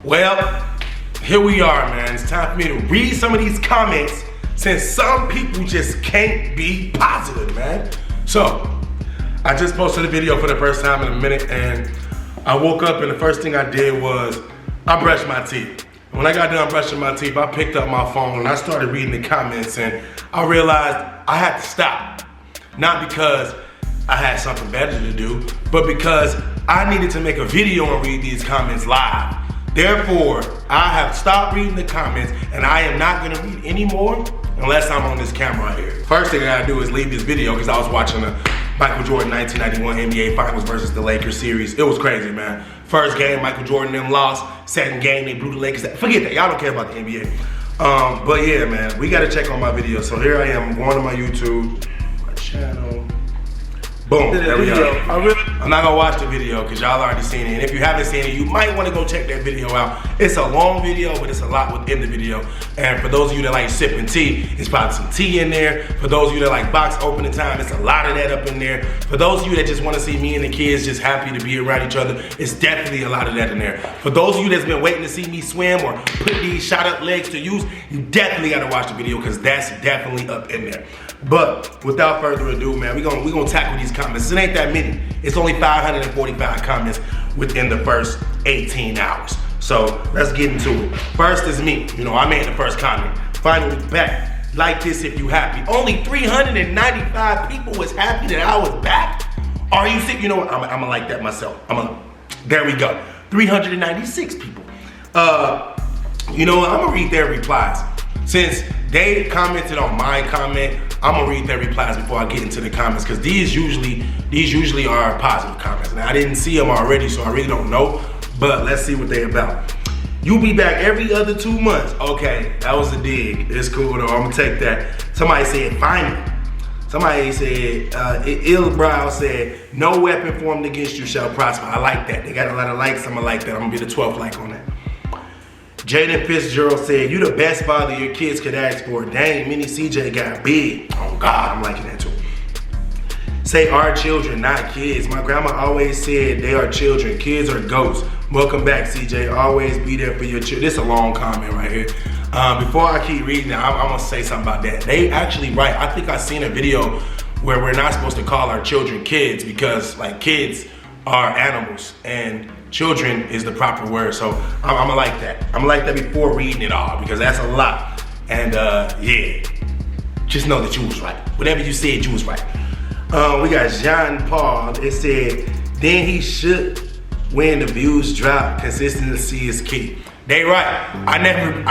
Well, here we are, man. It's time for me to read some of these comments since some people just can't be positive, man. So, I just posted a video for the first time in a minute and I woke up and the first thing I did was I brushed my teeth. When I got done brushing my teeth, I picked up my phone and I started reading the comments and I realized I had to stop. Not because I had something better to do, but because I needed to make a video and read these comments live. Therefore, I have stopped reading the comments and I am not gonna read any more unless I'm on this camera right here. First thing I gotta do is leave this video because I was watching the Michael Jordan 1991 NBA Finals versus the Lakers series. It was crazy, man. First game, Michael Jordan and them lost. Second game, they blew the Lakers. Forget that, y'all don't care about the NBA. But yeah, man, we gotta check on my video. So here I am, going to my YouTube, my channel. Boom, there we go. I'm not gonna watch the video because y'all already seen it. And if you haven't seen it, you might wanna go check that video out. It's a long video, but it's a lot within the video. And for those of you that like sipping tea, it's probably some tea in there. For those of you that like box opening time, it's a lot of that up in there. For those of you that just wanna see me and the kids just happy to be around each other, it's definitely a lot of that in there. For those of you that's been waiting to see me swim or put these shot up legs to use, you definitely gotta watch the video because that's definitely up in there. But without further ado, man, we gonna tackle these comments. It ain't that many. It's only 545 comments within the first 18 hours. So let's get into it. First is me. You know, I made the first comment. Finally back. Like this if you happy. Only 395 people was happy that I was back. Are you sick? You know what? I'm gonna like that myself. There we go. 396 people. You know what? I'm gonna read their replies. Since they commented on my comment, I'm gonna read their replies before I get into the comments because these usually are positive comments. Now I didn't see them already, so I really don't know, but let's see what they're about. You be back every other 2 months. Okay, that was a dig. It's cool though, I'm gonna take that. Somebody said, finally. Somebody said, Illbrow said, no weapon formed against you shall prosper. I like that. They got a lot of likes, I'm gonna like that. I'm gonna be the 12th like on that. Jaden Fitzgerald said, you the best father your kids could ask for. Dang, mini CJ got big. Oh God, I'm liking that too. Say our children, not kids. My grandma always said they are children. Kids are ghosts. Welcome back, CJ. Always be there for your children. This is a long comment right here. Before I keep reading it, I'm gonna say something about that. They actually right. I think I seen a video where we're not supposed to call our children kids because like kids are animals and children is the proper word, so I'm gonna like that. I'm gonna like that before reading it all because that's a lot. And yeah, just know that you was right. Whatever you said, you was right. We got Jean Paul. It said, then he should when the views drop. Consistency is key. They right. I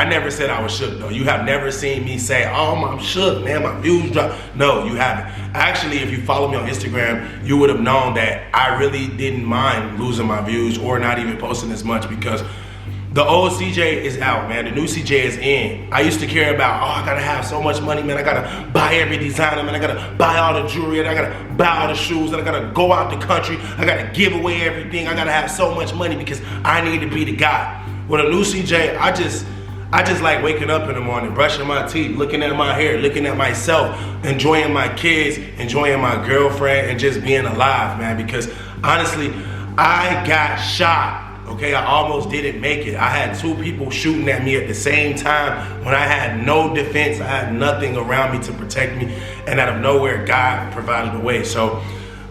never said I was shook though. You have never seen me say, oh, I'm shook, man, my views drop. No, you haven't. Actually, if you follow me on Instagram, you would have known that I really didn't mind losing my views or not even posting as much because the old CJ is out, man. The new CJ is in. I used to care about, oh, I gotta have so much money, man. I gotta buy every designer, man. I gotta buy all the jewelry, and I gotta buy all the shoes, and I gotta go out the country. I gotta give away everything. I gotta have so much money because I need to be the guy. With a new CJ, I just like waking up in the morning, brushing my teeth, looking at my hair, looking at myself, enjoying my kids, enjoying my girlfriend, and just being alive, man. Because honestly, I got shot. Okay, I almost didn't make it. I had 2 people shooting at me at the same time when I had no defense. I had nothing around me to protect me, and out of nowhere, God provided a way. So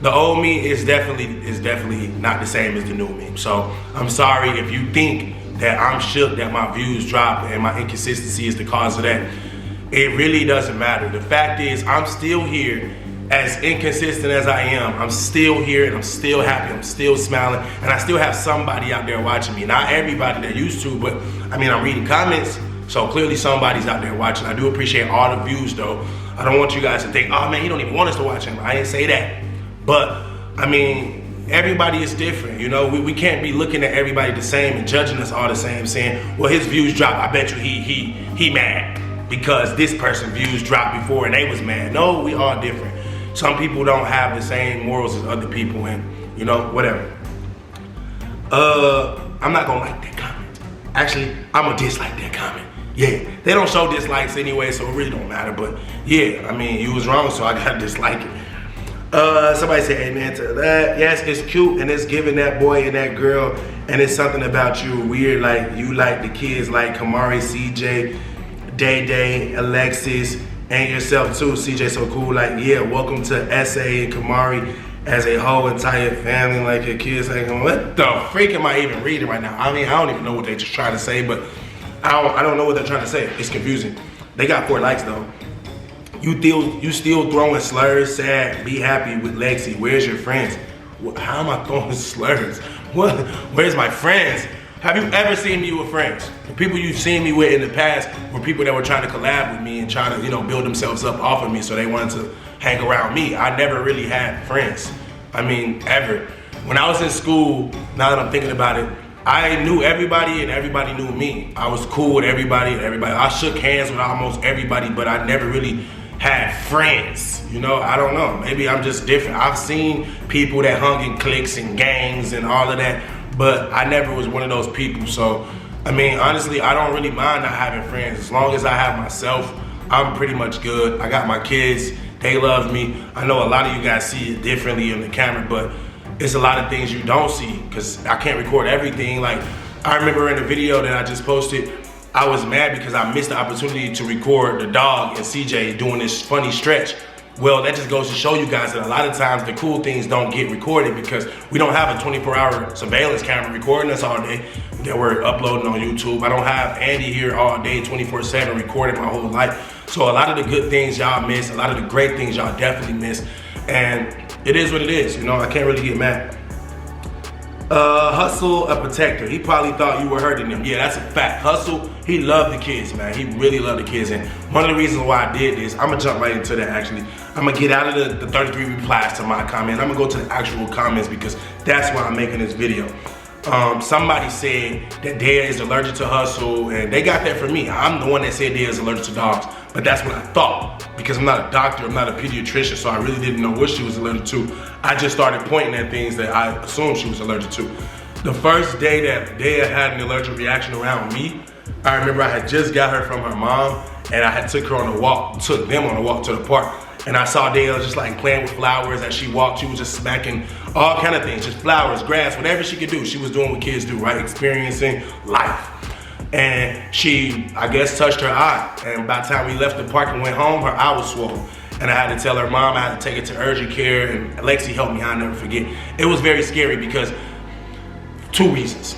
the old me is definitely not the same as the new me. So I'm sorry if you think that I'm shook that my views dropped and my inconsistency is the cause of that. It really doesn't matter. The fact is, I'm still here. As inconsistent as I am, I'm still here and I'm still happy, I'm still smiling, and I still have somebody out there watching me. Not everybody that used to, but I mean, I'm reading comments, so clearly somebody's out there watching. I do appreciate all the views though. I don't want you guys to think, oh man, he don't even want us to watch him. I didn't say that. But, I mean, everybody is different, you know? We can't be looking at everybody the same and judging us all the same, saying, well, his views dropped, I bet you he mad because this person's views dropped before and they was mad. No, we all different. Some people don't have the same morals as other people and, you know, whatever. I'm not gonna like that comment. Actually, I'm gonna dislike that comment. Yeah, they don't show dislikes anyway, so it really don't matter, but yeah, I mean, you was wrong, so I gotta dislike it. Somebody said amen to that. Yes, it's cute and it's giving that boy and that girl, and it's something about you weird, like you like the kids like Kamari, CJ, Day Day, Alexis, and yourself too. CJ so cool. Like, yeah, welcome to SA and Kamari as a whole entire family. Like your kids like, what the freak am I even reading right now? I mean, I don't even know what they just trying to say, but I don't know what they're trying to say. It's confusing. They got 4 likes though. You still throwing slurs, sad, be happy with Lexi. Where's your friends? How am I throwing slurs? What? Where's my friends? Have you ever seen me with friends? The people you've seen me with in the past were people that were trying to collab with me and trying to, you know, build themselves up off of me, so they wanted to hang around me. I never really had friends. I mean, ever. When I was in school, now that I'm thinking about it, I knew everybody and everybody knew me. I was cool with everybody and everybody. I shook hands with almost everybody, but I never really had friends. You know, I don't know. Maybe I'm just different. I've seen people that hung in cliques and gangs and all of that, but I never was one of those people. So, I mean, honestly, I don't really mind not having friends. As long as I have myself, I'm pretty much good. I got my kids. They love me. I know a lot of you guys see it differently on the camera, but it's a lot of things you don't see because I can't record everything. Like, I remember in the video that I just posted, I was mad because I missed the opportunity to record the dog and CJ doing this funny stretch. Well, that just goes to show you guys that a lot of times the cool things don't get recorded because we don't have a 24-hour surveillance camera recording us all day that we're uploading on YouTube. I don't have Andy here all day, 24/7, recording my whole life. So a lot of the good things y'all miss, a lot of the great things y'all definitely miss. And it is what it is, you know, I can't really get mad. Hustle a protector. He probably thought you were hurting him. Yeah, that's a fact. Hustle, he loved the kids, man. He really loved the kids. And one of the reasons why I did this, I'm gonna jump right into that actually. I'm gonna get out of the 33 replies to my comment. I'm gonna go to the actual comments because that's why I'm making this video. Somebody said that Dea is allergic to Hustle, and they got that from me. I'm the one that said Dea is allergic to dogs, but that's what I thought because I'm not a doctor, I'm not a pediatrician, so I really didn't know what she was allergic to. I just started pointing at things that I assumed she was allergic to. The first day that Dea had an allergic reaction around me, I remember I had just got her from her mom, and I had took them on a walk to the park. And I saw Dale just like playing with flowers as she walked. She was just smacking all kind of things, just flowers, grass, whatever she could do. She was doing what kids do, right? Experiencing life. And she, I guess, touched her eye. And by the time we left the park and went home, her eye was swollen. And I had to tell her mom, I had to take it to urgent care, and Lexi helped me, I'll never forget. It was very scary because 2 reasons.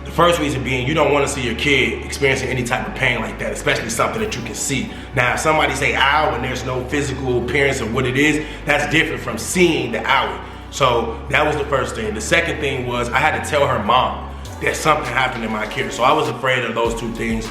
The first reason being, you don't want to see your kid experiencing any type of pain like that, especially something that you can see. Now, if somebody say ow and there's no physical appearance of what it is, that's different from seeing the owie. So that was the first thing. The second thing was I had to tell her mom that something happened in my care. So I was afraid of those 2 things,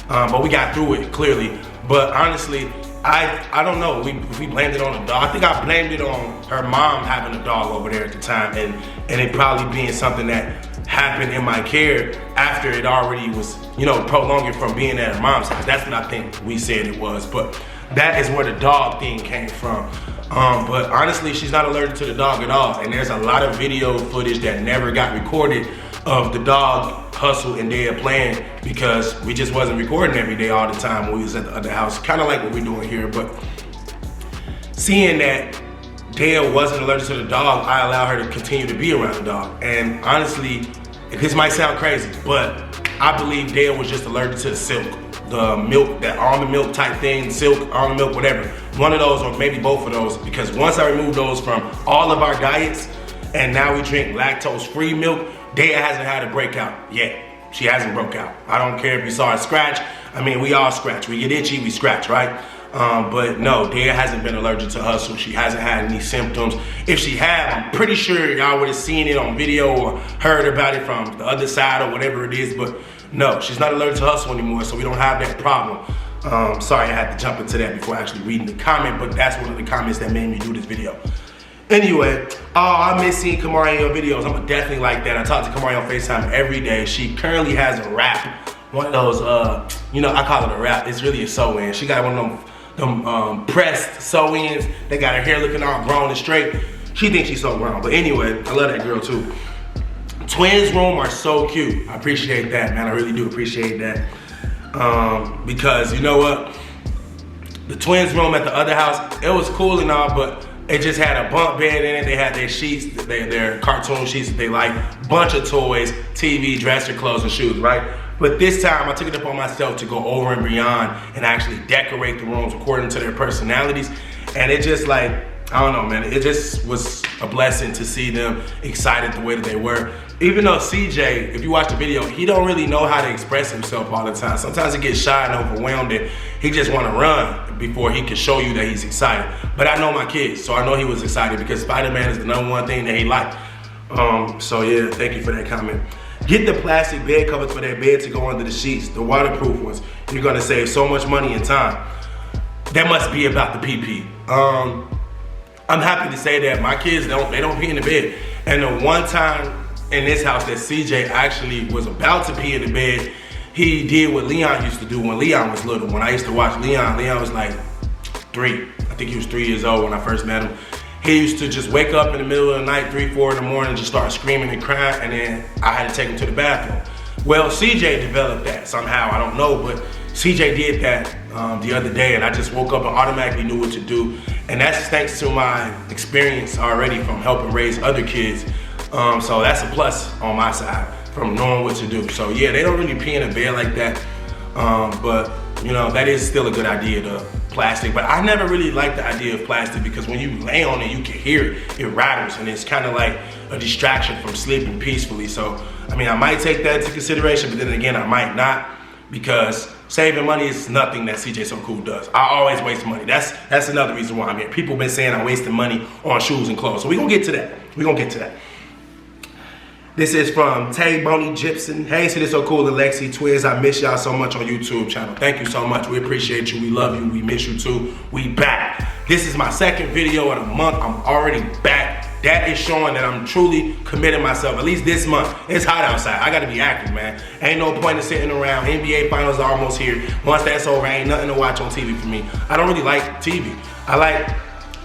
but we got through it clearly. But honestly, I don't know if we blamed it on the dog. I think I blamed it on her mom having a dog over there at the time, and it probably being something that happened in my care after it already was, you know, prolonging from being at her mom's house. That's what I think we said it was, but that is where the dog thing came from. But honestly, she's not allergic to the dog at all, and there's a lot of video footage that never got recorded of the dog Hustle and Dea playing because we just wasn't recording every day all the time when we was at the other house, kind of like what we're doing here. But seeing that Dea wasn't allergic to the dog, I allowed her to continue to be around the dog. And honestly, this might sound crazy, but I believe Dea was just allergic to the silk, the milk, that almond milk type thing, silk, almond milk, whatever. One of those or maybe both of those, because once I removed those from all of our diets and now we drink lactose-free milk, Dea hasn't had a breakout yet. She hasn't broke out. I don't care if you saw her scratch. I mean, we all scratch. We get itchy, we scratch, right? But no, Dea hasn't been allergic to Hustle. She hasn't had any symptoms. If she had, I'm pretty sure y'all would have seen it on video or heard about it from the other side or whatever it is, but no, she's not allergic to Hustle anymore, so we don't have that problem. Sorry I had to jump into that before actually reading the comment, but that's one of the comments that made me do this video. Anyway, I miss seeing Kamari in your videos. I'm definitely like that. I talk to Kamari on FaceTime every day. She currently has a wrap, one of those, you know, I call it a wrap. It's really a sew-in. She got one of them pressed sew-ins. They got her hair looking all grown and straight. She thinks she's so grown, but anyway, I love that girl too. Twins room are so cute. I appreciate that, man. I really do appreciate that. Because you know what? The twins room at the other house, it was cool and all, but It just had a bunk bed in it. They had their sheets, their cartoon sheets that they like, bunch of toys, TV, dresser, clothes, and shoes, right? But this time I took it upon myself to go over and beyond and actually decorate the rooms according to their personalities. And it just like, I don't know, man, it just was a blessing to see them excited the way that they were. Even though CJ, if you watch the video, he don't really know how to express himself all the time. Sometimes he gets shy and overwhelmed and he just want to run before he can show you that he's excited. But I know my kids, so I know he was excited because Spider-Man is the #1 thing that he liked. So yeah, thank you for that comment. Get the plastic bed covers for that bed to go under the sheets, the waterproof ones. You're gonna save so much money and time. That must be about the PP. I'm happy to say that my kids they don't pee in the bed. And the one time in this house that CJ actually was about to pee in the bed, he did what Leon used to do when Leon was little. When I used to watch Leon was like 3. I think he was 3 years old when I first met him. He used to just wake up in the middle of the night, 3, 4 in the morning, just start screaming and crying, and then I had to take him to the bathroom. Well, CJ developed that somehow, I don't know, but CJ did that the other day, and I just woke up and automatically knew what to do. And that's thanks to my experience already from helping raise other kids. So that's a plus on my side from knowing what to do. So yeah, they don't really pee in a bed like that. But you know, that is still a good idea, the plastic. But I never really liked the idea of plastic because when you lay on it, you can hear it. It rattles and it's kind of like a distraction from sleeping peacefully. So, I mean, I might take that into consideration, but then again, I might not, because saving money is nothing that CJ So Cool does. I always waste money. That's another reason why I'm here. People been saying I'm wasting money on shoes and clothes. So we're gonna get to that. We're gonna get to that. This is from Tay Boney Gibson. Hey, CJ So Cool and Lexi Twins. I miss y'all so much on YouTube channel. Thank you so much. We appreciate you. We love you. We miss you too. We back. This is my second video of the month. I'm already back. That is showing that I'm truly committing myself, at least this month. It's hot outside. I gotta be active, man. Ain't no point in sitting around. NBA finals are almost here. Once that's over, ain't nothing to watch on TV for me. I don't really like TV. I like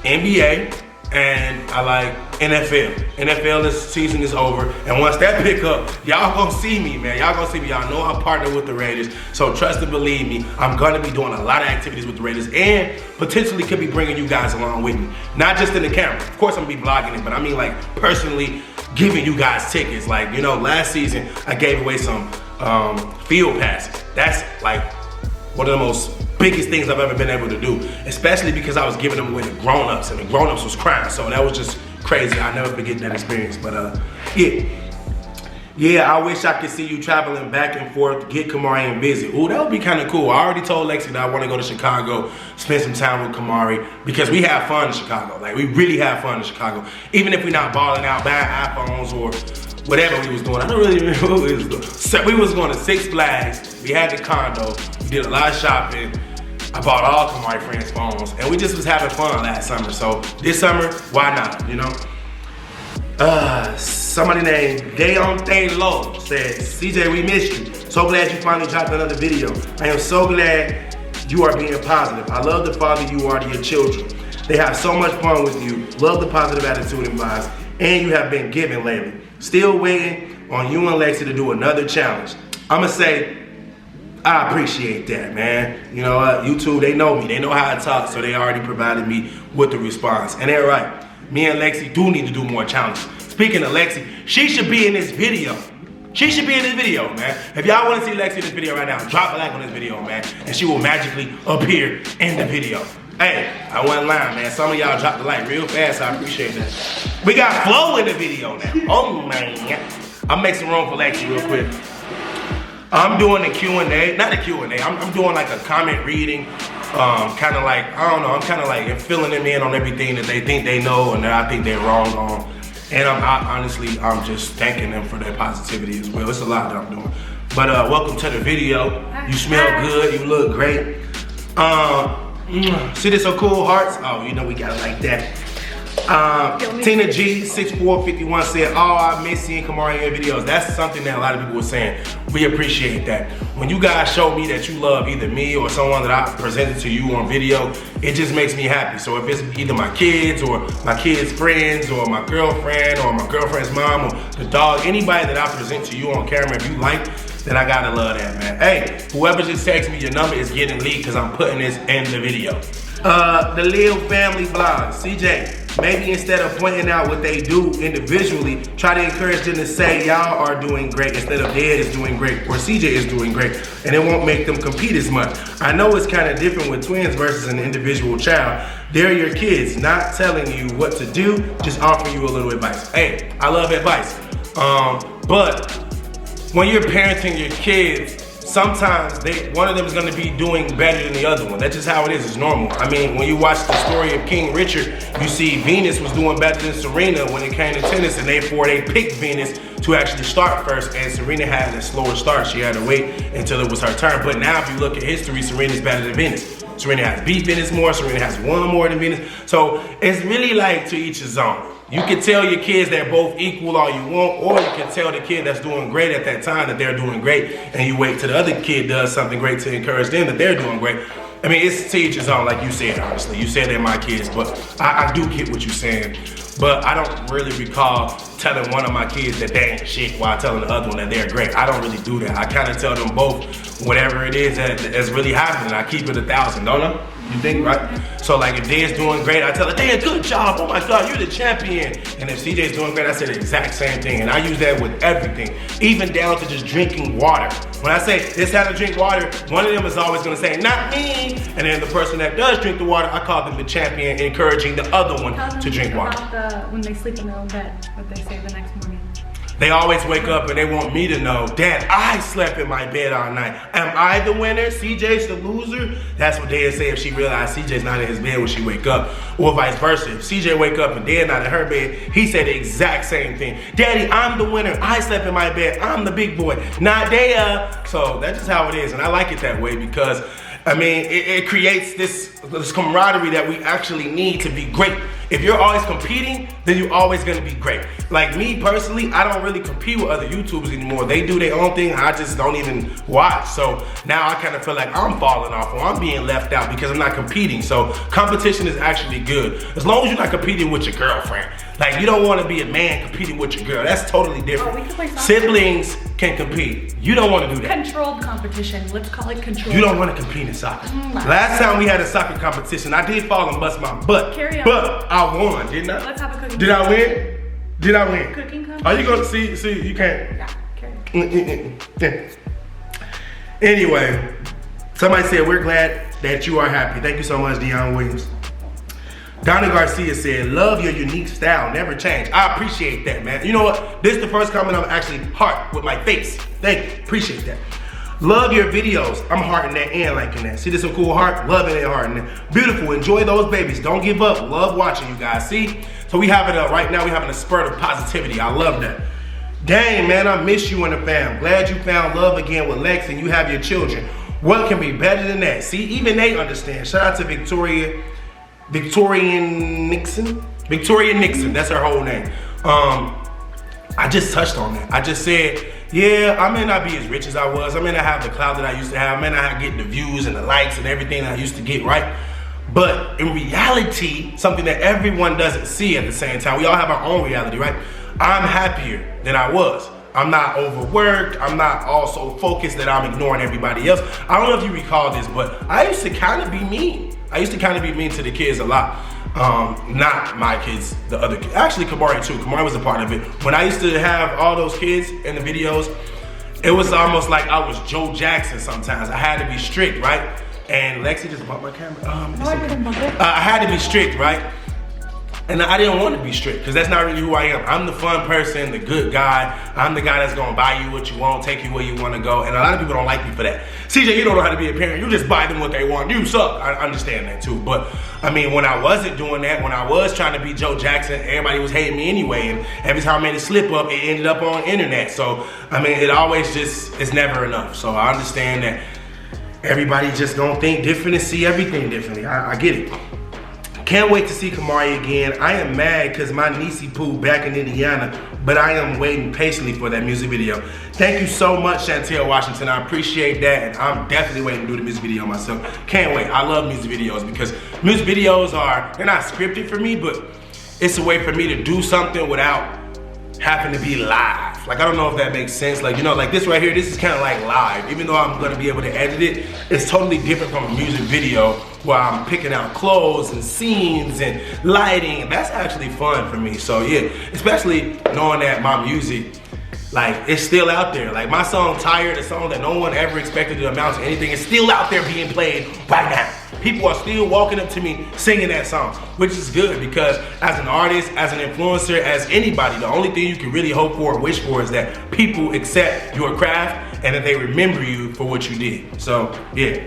NBA and I like NFL. NFL this season is over, and once that pick up, y'all gonna see me, man. Y'all gonna see me. Y'all know I partner with the Raiders, so trust and believe me, I'm gonna be doing a lot of activities with the Raiders, and potentially could be bringing you guys along with me. Not just in the camera. Of course, I'm gonna be vlogging it, but I mean like personally giving you guys tickets. Like, you know, last season I gave away some field passes. That's like one of the most biggest things I've ever been able to do, especially because I was giving them away to grown-ups, and the grown-ups was crying, so that was just crazy. I'll never forget that experience. But yeah, I wish I could see you traveling back and forth, get Kamari and visit. Ooh, that would be kind of cool. I already told Lexi that I want to go to Chicago, spend some time with Kamari, because we have fun in Chicago. Like, we really have fun in Chicago. Even if we're not balling out, buying iPhones or whatever we was doing. I don't really remember what we was doing. So we was going to Six Flags. We had the condo. We did a lot of shopping. I bought all Kamari friends' phones, and we just was having fun last summer. So this summer, why not, you know? Somebody named Deontay Lowe said, CJ, we missed you. So glad you finally dropped another video. I am so glad you are being positive. I love the father you are to your children. They have so much fun with you. Love the positive attitude and vibes. And you have been giving lately. Still waiting on you and Lexi to do another challenge. I'ma say, I appreciate that, man. You know what, YouTube, they know me. They know how I talk, so they already provided me with the response. And they're right. Me and Lexi do need to do more challenges. Speaking of Lexi, she should be in this video. She should be in this video, man. If y'all want to see Lexi in this video right now, drop a like on this video, man, and she will magically appear in the video. Hey, I wasn't lying, man. Some of y'all dropped the like real fast. I appreciate that. We got Flo in the video now. Oh, man. I'll make some room for Lexi real quick. I'm doing the Q&A, not the Q&A, I'm doing like a comment reading, kind of like, I don't know, I'm kind of like filling them in on everything that they think they know and that I think they're wrong on. And honestly, I'm just thanking them for their positivity as well. It's a lot that I'm doing. But welcome to the video. You smell good, you look great. See this so cool, hearts? Oh, you know we got it like that. Tina G 6451 said, oh, I miss seeing Kamari in videos. That's something that a lot of people were saying. We appreciate that. When you guys show me that you love either me or someone that I presented to you on video, it just makes me happy. So if it's either my kids or my kids' friends or my girlfriend or my girlfriend's mom or the dog, anybody that I present to you on camera, if you like, then I gotta love that, man. Hey, whoever just texted me your number is getting leaked because I'm putting this in the video. The Lil Family Vlog. CJ, maybe instead of pointing out what they do individually, try to encourage them to say y'all are doing great instead of Dad is doing great or CJ is doing great, and it won't make them compete as much. I know it's kind of different with twins versus an individual child. They're your kids, not telling you what to do, just offering you a little advice. Hey, I love advice. But when you're parenting your kids, sometimes one of them is gonna be doing better than the other one. That's just how it is, it's normal. I mean, when you watch the story of King Richard, you see Venus was doing better than Serena when it came to tennis, and they picked Venus to actually start first, and Serena had a slower start. She had to wait until it was her turn. But now if you look at history, Serena's better than Venus. Serena has beat Venus more, Serena has won more than Venus. So it's really like to each his own. You can tell your kids they're both equal all you want, or you can tell the kid that's doing great at that time that they're doing great, and you wait till the other kid does something great to encourage them that they're doing great. I mean, it's to each his own, like you said, honestly. You said they're my kids, but I do get what you're saying. But I don't really recall telling one of my kids that they ain't shit while telling the other one that they're great. I don't really do that. I kind of tell them both whatever it is that's really happening. I keep it 1,000, don't I? You think, right? So like if Dad's doing great, I tell her, Dad, good job, oh my God, you're the champion. And if CJ's doing great, I say the exact same thing. And I use that with everything, even down to just drinking water. When I say, it's how to drink water, one of them is always gonna say, not me. And then the person that does drink the water, I call them the champion, encouraging the other one to drink water. When they sleep in their own bed, what they say the next morning. They always wake up and they want me to know, Dad, I slept in my bed all night. Am I the winner? CJ's the loser? That's what Dad say if she realized CJ's not in his bed when she wake up. Or vice versa. If CJ wake up and Dad not in her bed, he said the exact same thing. Daddy, I'm the winner. I slept in my bed. I'm the big boy. Not Dad. So that's just how it is. And I like it that way because, I mean, it creates this camaraderie that we actually need to be great. If you're always competing, then you're always gonna be great. Like me personally, I don't really compete with other YouTubers anymore. They do their own thing, I just don't even watch. So now I kind of feel like I'm falling off or I'm being left out because I'm not competing. So competition is actually good. As long as you're not competing with your girlfriend. Like you don't wanna be a man competing with your girl. That's totally different. Oh, we can play soccer. Siblings can compete. You don't wanna do that. Controlled competition, let's call it controlled. You don't wanna compete in soccer. Last time we had a soccer competition, I did fall and bust my butt. Carry on. But I won, didn't I? Let's have a cooking Did I win? Did I win? Cooking competition? Are you gonna see, you can't. Yeah, carry on. Anyway, somebody said, we're glad that you are happy. Thank you so much, Deion Williams. Donnie Garcia said, love your unique style, never change. I appreciate that, man. You know what? This is the first comment I'm actually heart with my face. Thank you, appreciate that. Love your videos. I'm hearting that and liking that. See, this is a cool heart, loving it, hearting it. Beautiful, enjoy those babies. Don't give up, love watching you guys, see? So we have it right now, we having a spurt of positivity. I love that. Dang, man, I miss you and the fam. Glad you found love again with Lex and you have your children. What can be better than that? See, even they understand. Shout out to Victoria Nixon, that's her whole name. I just touched on that. I just said, yeah, I may not be as rich as I was. I may not have the clout that I used to have. I may not get the views and the likes and everything that I used to get, right? But in reality, something that everyone doesn't see at the same time, we all have our own reality, right? I'm happier than I was. I'm not overworked. I'm not also focused that I'm ignoring everybody else. I don't know if you recall this, but I used to kind of be mean. I used to kind of be mean to the kids a lot. Not my kids, the other kids. Actually, Kamari too. Kamari was a part of it. When I used to have all those kids in the videos, it was almost like I was Joe Jackson sometimes. I had to be strict, right? And Lexi just bumped my camera. I had to be strict, right? And I didn't want to be strict because that's not really who I am. I'm the fun person, the good guy. I'm the guy that's gonna buy you what you want, take you where you want to go. And a lot of people don't like me for that. CJ, you don't know how to be a parent. You just buy them what they want. You suck. I understand that too. But I mean, when I wasn't doing that, when I was trying to be Joe Jackson, everybody was hating me anyway. And every time I made a slip up, it ended up on the internet. So I mean, it always just, it's never enough. So I understand that everybody just gonna think different and see everything differently. I get it. Can't wait to see Kamari again. I am mad because my niecey poo back in Indiana, but I am waiting patiently for that music video. Thank you so much, Chantel Washington. I appreciate that, and I'm definitely waiting to do the music video myself. Can't wait. I love music videos because music videos they're not scripted for me, but it's a way for me to do something without having to be live. live. Like, I don't know if that makes sense. Like, you know, like this right here, this is kind of like live. Even though I'm gonna be able to edit it, it's totally different from a music video where I'm picking out clothes and scenes and lighting. That's actually fun for me. So yeah, especially knowing that my music, like, it's still out there. Like my song Tired, a song that no one ever expected to amount to anything, is still out there being played right now. People are still walking up to me singing that song, which is good because as an artist, as an influencer, as anybody, the only thing you can really hope for and wish for is that people accept your craft and that they remember you for what you did. So yeah.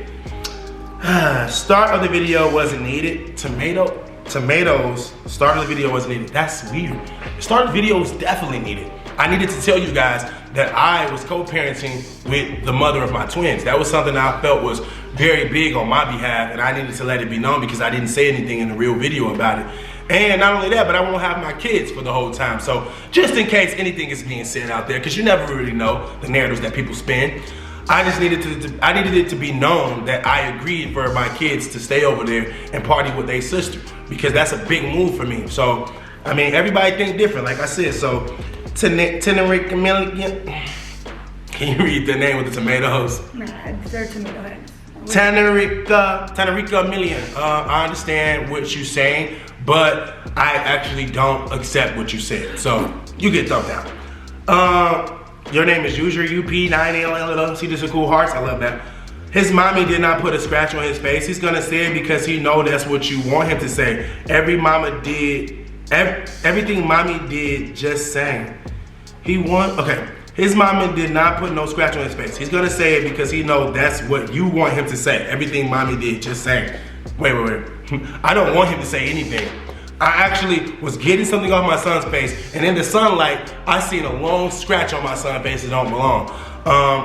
Start of the video wasn't needed. Tomatoes, start of the video wasn't needed. That's weird. Start of the video was definitely needed. I needed to tell you guys that I was co-parenting with the mother of my twins. That was something I felt was very big on my behalf, and I needed to let it be known because I didn't say anything in the real video about it. And not only that, but I won't have my kids for the whole time. So just in case anything is being said out there, because you never really know the narratives that people spin, I just needed it to be known that I agreed for my kids to stay over there and party with their sister, because that's a big move for me. So, I mean, everybody think different, like I said. So, Tenerica Million. Can you read the name of the tomatoes? Nah, they're tomato heads. Tenerica Million. I understand what you're saying, but I actually don't accept what you said. So, you get thumbs down. Your name is User UP9LL. See, this is cool hearts. I love that. His mommy did not put a scratch on his face. He's gonna say it because he know that's what you want him to say. Everything mommy did, just saying. Okay. His mommy did not put no scratch on his face. He's gonna say it because he know that's what you want him to say. Everything mommy did, just saying. Wait. I don't want him to say anything. I actually was getting something off my son's face, and in the sunlight, I seen a long scratch on my son's face that don't belong.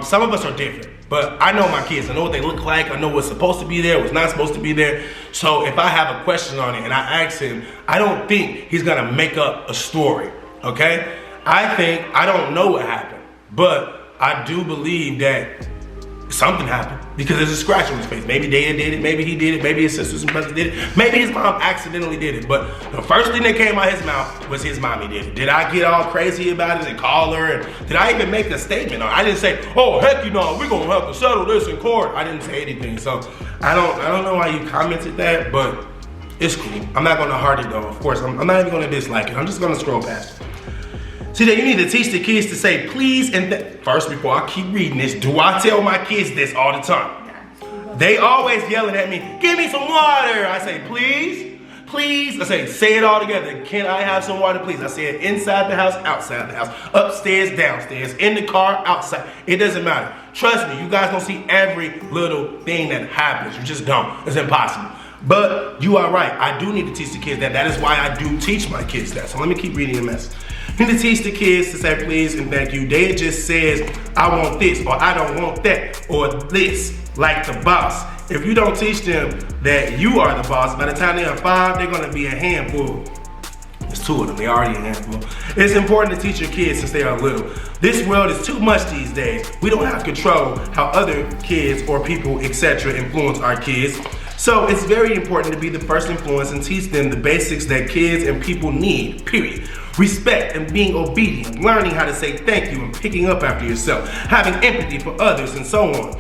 Some of us are different, but I know my kids. I know what they look like. I know what's supposed to be there, what's not supposed to be there. So if I have a question on it and I ask him, I don't think he's gonna make up a story, okay? I don't know what happened, but I do believe that something happened because there's a scratch on his face. Maybe Dad did it, maybe he did it, maybe his sisters and brothers did it, maybe his mom accidentally did it. But the first thing that came out of his mouth was his mommy did it. Did I get all crazy about it and call her? And did I even make a statement? I didn't say, oh heck you know, we're gonna have to settle this in court. I didn't say anything. So I don't know why you commented that, but it's cool. I'm not gonna heart it though, of course. I'm not even gonna dislike it. I'm just gonna scroll past it. See, that you need to teach the kids to say please and first, before I keep reading this, do I tell my kids this all the time? They always yelling at me, give me some water. I say, please, please. I say it all together. Can I have some water, please? I say it inside the house, outside the house, upstairs, downstairs, in the car, outside. It doesn't matter. Trust me, you guys don't see every little thing that happens. You just don't. It's impossible. But you are right. I do need to teach the kids that. That is why I do teach my kids that. So let me keep reading the message. You need to teach the kids to say please and thank you. They just says, I want this, or I don't want that, or this, like the boss. If you don't teach them that you are the boss, by the time they're 5, they're gonna be a handful. There's 2 of them, they're already a handful. It's important to teach your kids since they are little. This world is too much these days. We don't have control how other kids or people, etc. influence our kids. So it's very important to be the first influence and teach them the basics that kids and people need, period. Respect and being obedient, learning how to say thank you and picking up after yourself, having empathy for others and so on.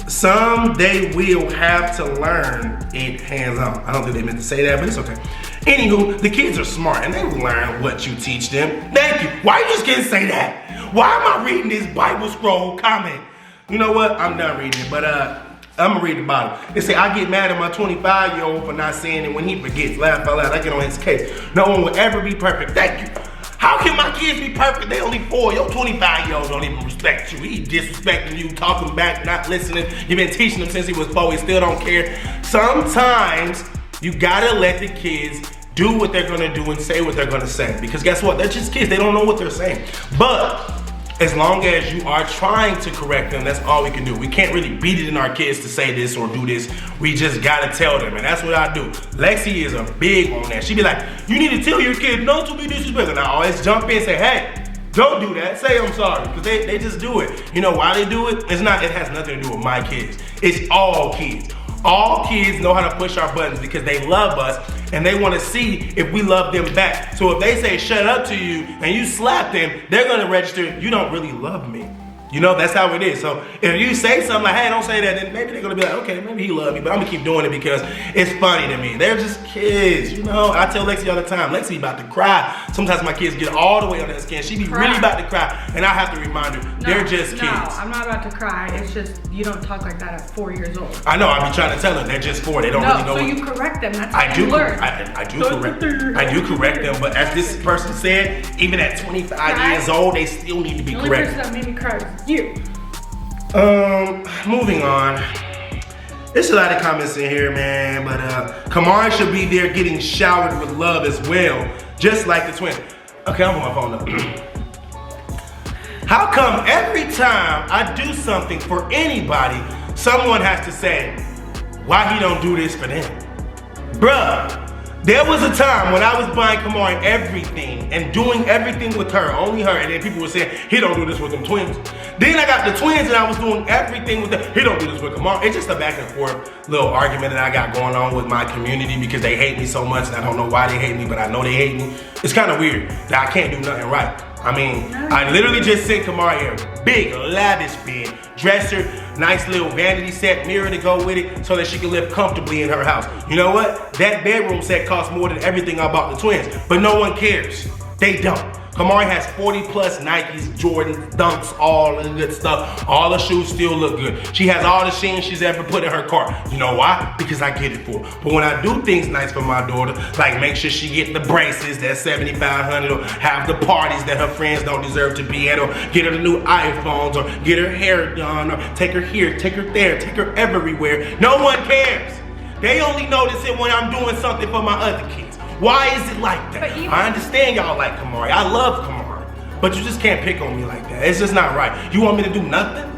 Some they will have to learn it hands-on. I don't think they meant to say that, but it's okay. Anywho, the kids are smart and they will learn what you teach them. Thank you. Why you just can't say that? Why am I reading this Bible scroll comment? You know what? I'm done reading it, but I'm gonna read the bottom. They say, I get mad at my 25-year-old for not saying it when he forgets. Laugh out loud, I get on his case. No one will ever be perfect. Thank you. How can my kids be perfect? They only 4. Your 25-year-old don't even respect you. He disrespecting you, talking back, not listening. You've been teaching him since he was 4. He still don't care. Sometimes you gotta let the kids do what they're gonna do and say what they're gonna say. Because guess what? They're just kids. They don't know what they're saying. But as long as you are trying to correct them, that's all we can do. We can't really beat it in our kids to say this or do this. We just gotta tell them, and that's what I do. Lexi is a big on that. She be like, you need to tell your kid not to be disrespectful. And I always jump in and say, hey, don't do that. Say I'm sorry, because they just do it. You know why they do it? It has nothing to do with my kids. It's all kids. All kids know how to push our buttons because they love us and they want to see if we love them back. So if they say shut up to you and you slap them, they're gonna register you don't really love me. You know, that's how it is. So if you say something like, hey, don't say that, then maybe they're gonna be like, okay, maybe he loves me, but I'm gonna keep doing it because it's funny to me. They're just kids, you know? I tell Lexi all the time, Lexi about to cry. Sometimes my kids get all the way on that skin. She be really about to cry, and I have to remind her, they're just kids. No, I'm not about to cry. It's just, you don't talk like that at 4 years old. I know, I be trying to tell her, they're just 4. They don't really know. So you correct them, that's I how do, you learn. I do correct them, but as this person said, even at 25 years old, they still need to be corrected. The only person that made me cry was you. Moving on. There's a lot of comments in here, man, but Kamari should be there getting showered with love as well, just like the twins. Okay, I'm on my phone now. How come every time I do something for anybody, someone has to say, why he don't do this for them? Bruh, there was a time when I was buying Kamari everything and doing everything with her, only her, and then people were saying, he don't do this with them twins. Then I got the twins and I was doing everything with them. He don't do this with Kamari. It's just a back and forth little argument that I got going on with my community because they hate me so much and I don't know why they hate me, but I know they hate me. It's kind of weird that I can't do nothing right. I mean, I literally just sent Kamari a big, lavish bed, dresser, nice little vanity set, mirror to go with it so that she can live comfortably in her house. You know what? That bedroom set costs more than everything I bought the twins, but no one cares. They don't. Kamari has 40 plus Nikes, Jordans, Dunks, all the good stuff. All the shoes still look good. She has all the Shein she's ever put in her car. You know why? Because I get it for her. But when I do things nice for my daughter, like make sure she get the braces that's $7,500, or have the parties that her friends don't deserve to be at, or get her the new iPhones, or get her hair done, or take her here, take her there, take her everywhere. No one cares. They only notice it when I'm doing something for my other kids. Why is it like that? I understand y'all like Kamari. I love Kamari. But you just can't pick on me like that. It's just not right. You want me to do nothing?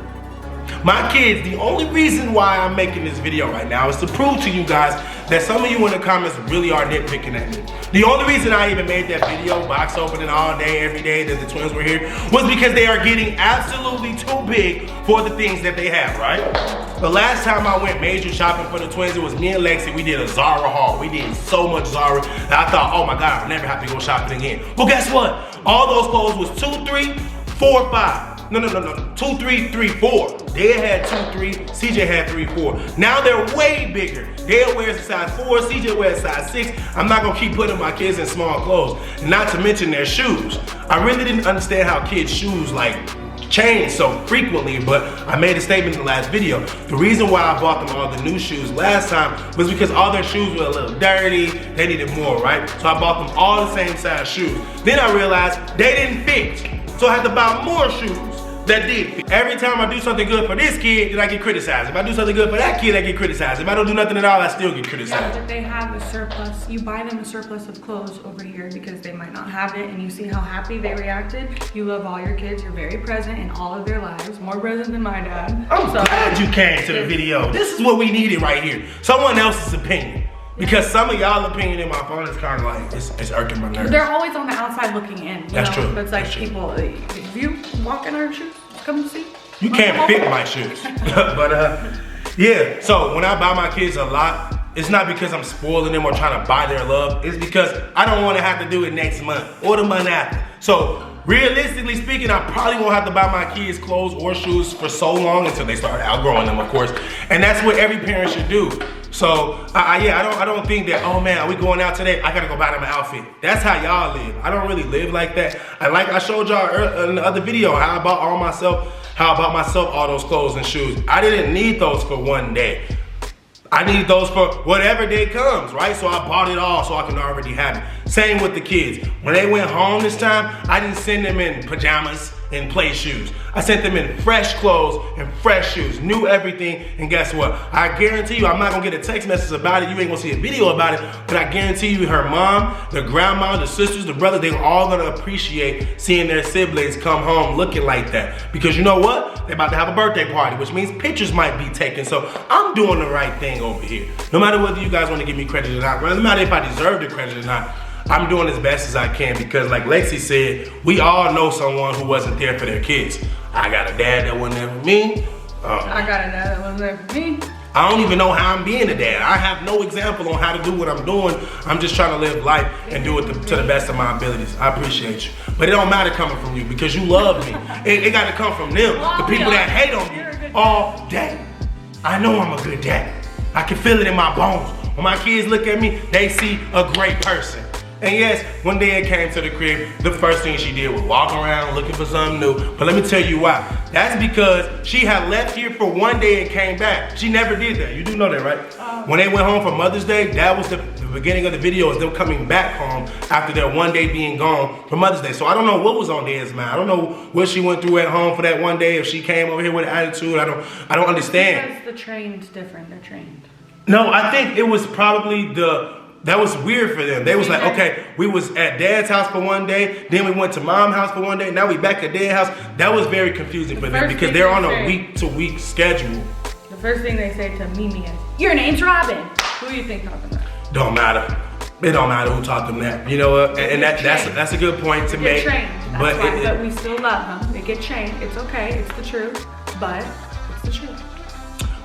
My kids, the only reason why I'm making this video right now is to prove to you guys that some of you in the comments really are nitpicking at me. The only reason I even made that video, box opening all day, every day that the twins were here, was because they are getting absolutely too big for the things that they have, right? The last time I went major shopping for the twins, it was me and Lexi. We did a Zara haul. We did so much Zara that I thought, oh my God, I'll never have to go shopping again. Well, guess what? All those clothes was 2, 3, 4, 5. No, 2, 3, 3, 4. They had 2, 3, CJ had 3, 4. Now they're way bigger. Dale wears a size 4, CJ wears a size 6. I'm not gonna keep putting my kids in small clothes. Not to mention their shoes. I really didn't understand how kids' shoes like change so frequently, but I made a statement in the last video. The reason why I bought them all the new shoes last time was because all their shoes were a little dirty. They needed more, right? So I bought them all the same size shoes. Then I realized they didn't fit. So I had to buy more shoes that did. Every time I do something good for this kid, then I get criticized. If I do something good for that kid, I get criticized. If I don't do nothing at all, I still get criticized. Yeah, but they have a surplus. You buy them a surplus of clothes over here because they might not have it, and you see how happy they reacted. You love all your kids. You're very present in all of their lives. More present than my dad. I'm glad you came to the video. This is what we needed right here. Someone else's opinion. Because some of y'all opinion in my phone is kind of like, it's irking my nerves. They're always on the outside looking in. That's true. But it's like people, if you walk in our shoes, come see. You can't fit my shoes. But yeah, so when I buy my kids a lot, it's not because I'm spoiling them or trying to buy their love. It's because I don't want to have to do it next month or the month after. So realistically speaking, I probably won't have to buy my kids clothes or shoes for so long until they start outgrowing them, of course. And that's what every parent should do. So I don't think that, oh man, are we going out today? I gotta go buy them an outfit. That's how y'all live. I don't really live like that. And like I showed y'all in the other video, how I bought myself all those clothes and shoes. I didn't need those for one day. I need those for whatever day comes, right? So I bought it all so I can already have it. Same with the kids. When they went home this time, I didn't send them in pajamas and play shoes. I sent them in fresh clothes and fresh shoes, new everything, and guess what? I guarantee you, I'm not gonna get a text message about it, you ain't gonna see a video about it, but I guarantee you her mom, the grandma, the sisters, the brother, they're all gonna appreciate seeing their siblings come home looking like that. Because you know what? They're about to have a birthday party, which means pictures might be taken. So I'm doing the right thing over here. No matter whether you guys wanna give me credit or not, no matter if I deserve the credit or not, I'm doing as best as I can because like Lexi said, we all know someone who wasn't there for their kids. I got a dad that wasn't there for me. I got a dad that wasn't there for me. I don't even know how I'm being a dad. I have no example on how to do what I'm doing. I'm just trying to live life and do it to the best of my abilities. I appreciate you. But it don't matter coming from you because you love me. It got to come from them, the people that hate on me all day. I know I'm a good dad. I can feel it in my bones. When my kids look at me, they see a great person. And yes, one day it came to the crib, the first thing she did was walk around looking for something new. But let me tell you why. That's because she had left here for one day and came back. She never did that. You do know that, right? When they went home for Mother's Day, that was the beginning of the video, is them coming back home after their one day being gone for Mother's Day. So I don't know what was on Dad's mind. I don't know what she went through at home for that one day, if she came over here with an attitude. I don't understand. Because the train's different, they're trained. No, I think it was probably that was weird for them. They was like, okay, we was at Dad's house for one day, then we went to Mom's house for one day, now we back at Dad's house. That was very confusing for them because they're on a week-to-week schedule. The first thing they say to Mimi is, your name's Robin. Who do you think taught them that? Don't matter. It don't matter who taught them that. You know what? And that's a good point to make. Trained. But we still love them. They get trained. It's okay. It's the truth. But it's the truth.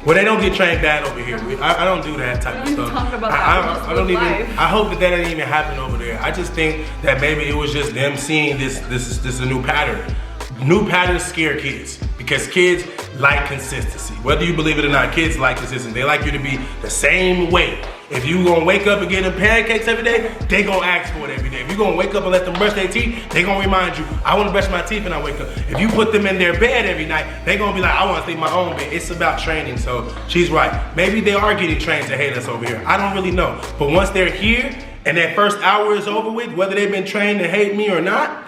Well, they don't get trained bad over here. I don't do that type of stuff. Talk about that. I don't even. I hope that didn't even happen over there. I just think that maybe it was just them seeing this is a new pattern. New patterns scare kids because kids like consistency. Whether you believe it or not, kids like consistency. They like you to be the same way. If you gonna wake up and get them pancakes every day, they gonna ask for it every day. If you gonna wake up and let them brush their teeth, they gonna remind you, I wanna brush my teeth when I wake up. If you put them in their bed every night, they gonna be like, I wanna sleep in my own bed. It's about training, so she's right. Maybe they are getting trained to hate us over here. I don't really know. But once they're here and that first hour is over with, whether they've been trained to hate me or not,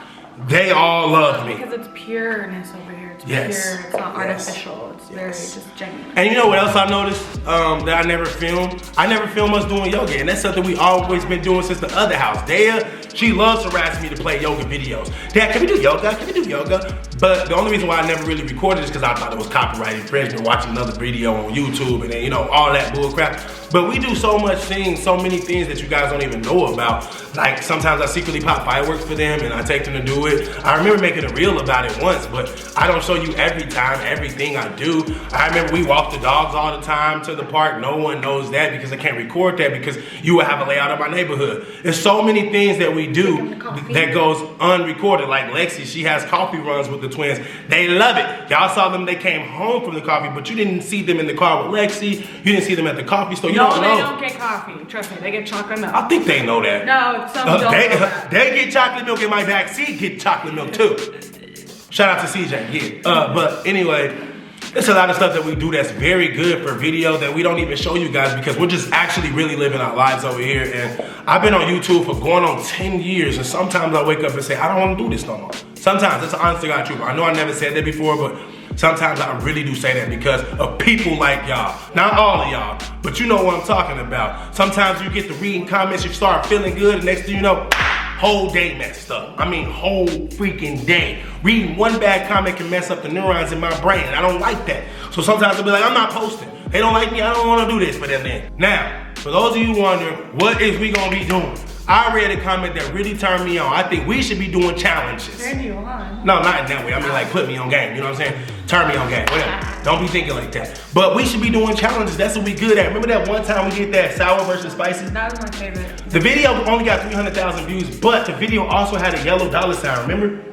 they all love me. Because it's pureness over here. It's pure, it's not artificial. It's very just genuine. And you know what else I noticed that I never filmed? I never filmed us doing yoga, and that's something we always been doing since the other house. Dea, she loves harassing me to play yoga videos. Dad, can we do yoga? Can we do yoga? But the only reason why I never really recorded is because I thought it was copyright infringement, watching another video on YouTube and then, you know, all that bull crap. But we do so much things, so many things that you guys don't even know about. Like sometimes I secretly pop fireworks for them and I take them to do it. I remember making a reel about it once, but I don't show you every time, everything I do. I remember we walk the dogs all the time to the park. No one knows that because I can't record that because you would have a layout of my neighborhood. There's so many things that we do that goes unrecorded. Like Lexi, she has coffee runs with the twins. They love it. Y'all saw them, they came home from the coffee, but you didn't see them in the car with Lexi. You didn't see them at the coffee store. You don't know. They don't get coffee. Trust me, they get chocolate milk. I think they know that. No, some don't know that. They get chocolate milk in my back seat, get chocolate milk too. Shout out to CJ, yeah. But anyway, there's a lot of stuff that we do that's very good for video that we don't even show you guys because we're just actually really living our lives over here. And I've been on YouTube for going on 10 years, and sometimes I wake up and say, I don't want to do this no more. Sometimes, that's the honest to God truth. I know I never said that before, but sometimes I really do say that because of people like y'all. Not all of y'all, but you know what I'm talking about. Sometimes you get to reading comments, you start feeling good, and next thing you know, whole day messed up. I mean, whole freaking day. Reading one bad comment can mess up the neurons in my brain, and I don't like that. So sometimes I'll be like, I'm not posting. They don't like me, I don't want to do this for them then. Now, for those of you wondering, what is we gonna be doing? I read a comment that really turned me on. I think we should be doing challenges. Turn you on? No, not in that way. I mean like put me on game, you know what I'm saying? Turn me on game, whatever. Don't be thinking like that. But we should be doing challenges. That's what we good at. Remember that one time we did that sour versus spicy? That was my favorite. The video only got 300,000 views, but the video also had a yellow dollar sign, remember?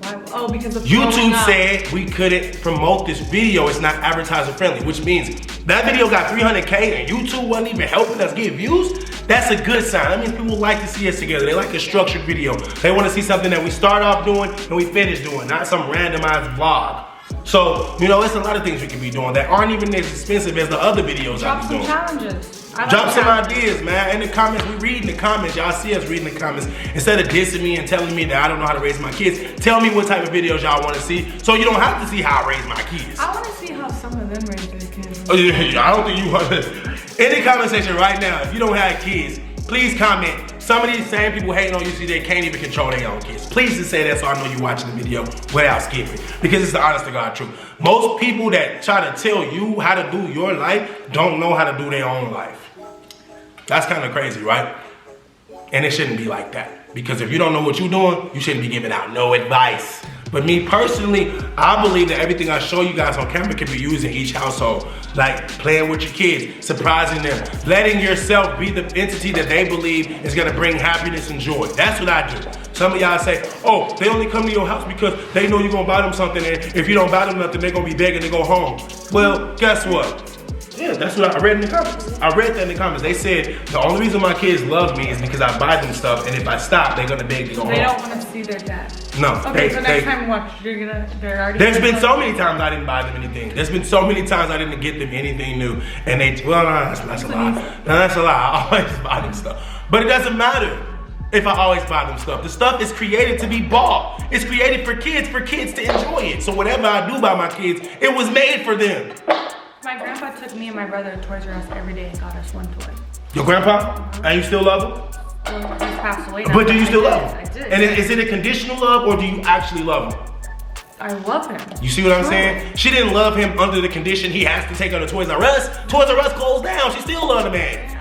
Why? Oh, because of YouTube said we couldn't promote this video. It's not advertiser friendly, which means that video got 300K and YouTube wasn't even helping us get views. That's a good sign. That means people like to see us together. They like a structured video. They want to see something that we start off doing and we finish doing, not some randomized vlog. So, you know, it's a lot of things we can be doing that aren't even as expensive as the other videos I've been doing. Drop some challenges. Drop some ideas, man. In the comments, we read in the comments. Y'all see us reading the comments. Instead of dissing me and telling me that I don't know how to raise my kids, tell me what type of videos y'all want to see so you don't have to see how I raise my kids. I want to see how some of them raise their kids. Oh, yeah, I don't think you want to. In the comment section right now, if you don't have kids, please comment. Some of these same people hating on you, see they can't even control their own kids. Please just say that so I know you're watching the video without skipping. Because it's the honest to God truth. Most people that try to tell you how to do your life don't know how to do their own life. That's kind of crazy, right? And it shouldn't be like that. Because if you don't know what you're doing, you shouldn't be giving out no advice. But me personally, I believe that everything I show you guys on camera can be used in each household. Like playing with your kids, surprising them, letting yourself be the entity that they believe is gonna bring happiness and joy. That's what I do. Some of y'all say, oh, they only come to your house because they know you're gonna buy them something, and if you don't buy them nothing, they're gonna be begging to go home. Well, guess what? Yeah, that's what I read in the comments. I read that in the comments. They said the only reason my kids love me is because I buy them stuff, and if I stop, they're gonna beg to go home. They don't want to see their dad. No. Okay, so next time what? They're already. There's been so many times I didn't buy them anything. There's been so many times I didn't get them anything new, and they, well, no, that's a lie. No, that's a lie. I always buy them stuff. But it doesn't matter if I always buy them stuff. The stuff is created to be bought. It's created for kids to enjoy it. So whatever I do by my kids, it was made for them. My grandpa took me and my brother to Toys R Us every day and got us one toy. Your grandpa? And you still love him? Well, he's passed away now. But do you still love him? I did. And is it a conditional love, or do you actually love him? I love him. You see what I'm saying? She didn't love him under the condition he has to take her to Toys R Us. Toys R Us closed down. She still loved the man.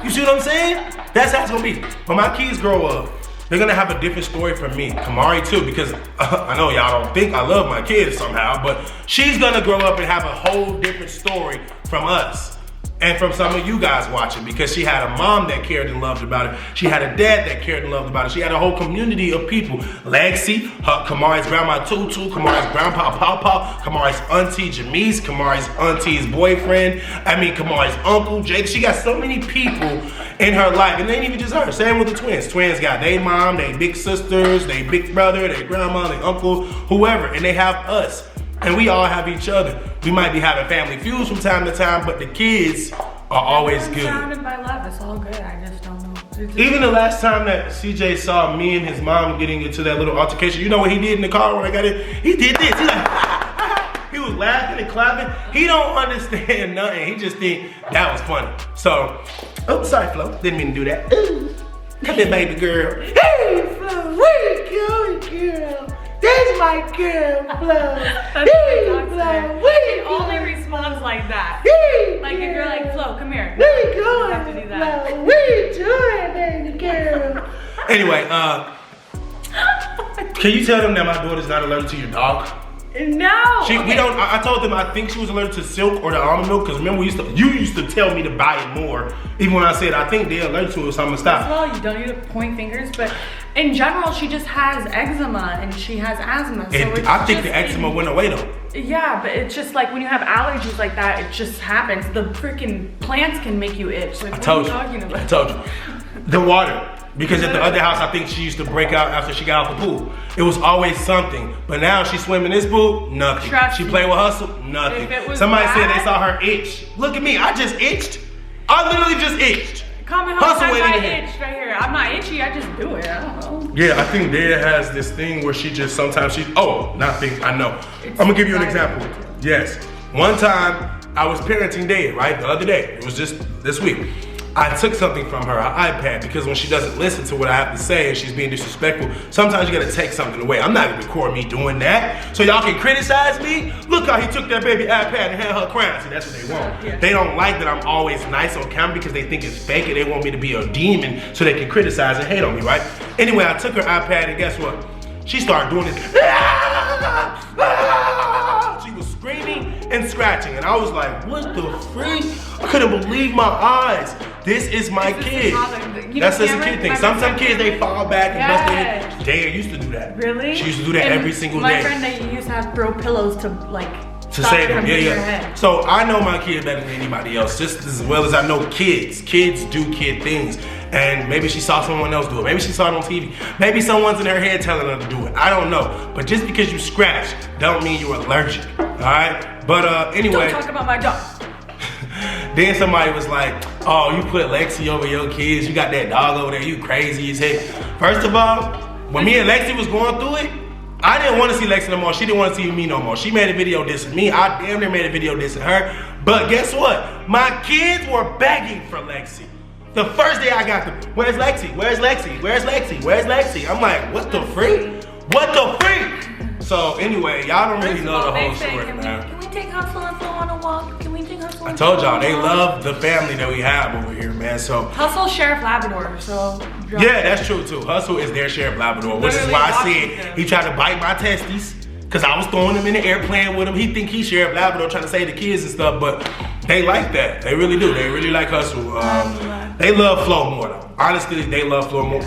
You see what I'm saying? That's how it's gonna be. When my kids grow up, they're gonna have a different story from me. Kamari too, because I know y'all don't think I love my kids somehow, but she's gonna grow up and have a whole different story from us. And from some of you guys watching, because she had a mom that cared and loved about it. She had a dad that cared and loved about it. She had a whole community of people. Lexi, Kamari's grandma Tutu, Kamari's grandpa Papa, Kamari's auntie Jamise, Kamari's auntie's boyfriend, Kamari's uncle Jake. She got so many people in her life, and they ain't even just her. Same with the twins. Twins got their mom, their big sisters, their big brother, their grandma, their uncle, whoever, and they have us. And we all have each other. We might be having family feuds from time to time, but the kids are always good. Surrounded by love, it's all good. I just don't know. Even the last time that CJ saw me and his mom getting into that little altercation, you know what he did in the car when I got in? He did this. He like, he was laughing and clapping. He don't understand nothing. He just think that was funny. So, oh, sorry, Flo. Didn't mean to do that. Ooh, come here, baby girl. Hey, Flo, where you going, girl? That's my girl, Flo. That's hey, Flo. He only responds like that. Hey, like if you're like, Flo, come here. Where you going, you have to do that. Flo? Where you doing, baby girl? Anyway, can you tell them that my daughter's not allergic to your dog? No. I told them I think she was allergic to silk or the almond milk, because remember you used to tell me to buy it more, even when I said I think they're allergic to it, so I'm gonna stop. Well, you don't need to point fingers, but in general, she just has eczema and she has asthma. So I think the eczema went away though. Yeah, but it's just like when you have allergies like that, it just happens. The freaking plants can make you itch. Like, what are you talking about? I told you. The water. Because at the other house, I think she used to break out after she got out the pool. It was always something. But now she swim in this pool, nothing. She play with Hustle, nothing. Somebody said they saw her itch. Look at me, I just itched. I literally just itched. Comment how times I itched right here. I'm not itchy, I just do it, I don't know. Yeah, I think Dea has this thing where she just sometimes I know. I'm gonna give you an example. Yes, one time I was parenting Dea, right? The other day, it was just this week. I took something from her, an iPad, because when she doesn't listen to what I have to say and she's being disrespectful, sometimes you gotta take something away. I'm not gonna record me doing that, so y'all can criticize me. Look how he took that baby iPad and had her crying. See, that's what they want. Yeah. They don't like that I'm always nice on camera because they think it's fake and they want me to be a demon so they can criticize and hate on me, right? Anyway, I took her iPad and guess what? She started doing this. She was screaming and scratching, and I was like, what the freak? I couldn't believe my eyes. This is my kid. That's just a kid thing. Some kids, they fall back and bust their head. Dea used to do that. Really? She used to do that every single day. My friend, they used to have throw pillows to like save them. Yeah. So I know my kid better than anybody else, just as well as I know kids. Kids do kid things. And maybe she saw someone else do it. Maybe she saw it on TV. Maybe someone's in her head telling her to do it. I don't know. But just because you scratch, don't mean you're allergic. Alright? But anyway. Don't talk about my dog. Then somebody was like, oh, you put Lexi over your kids. You got that dog over there. You crazy as heck. First of all, when me and Lexi was going through it, I didn't want to see Lexi no more. She didn't want to see me no more. She made a video dissing me. I damn near made a video dissing her. But guess what? My kids were begging for Lexi. The first day I got them, where's Lexi? Where's Lexi? Where's Lexi? Where's Lexi? I'm like, what the freak? What the freak? So anyway, y'all don't really know the whole story, man. Can we take Hustle and Flo on a walk? Can we take Hustle I told y'all, they love the family that we have over here, man. So Hustle Sheriff Labrador, so yeah, that's true too. Hustle is their Sheriff Labrador, which is why I said he tried to bite my testes. Cause I was throwing him in the airplane with him. He think he's Sheriff Labrador trying to save the kids and stuff, but they like that. They really do. They really like Hustle. They love Flo more though. Honestly, they love Flo more.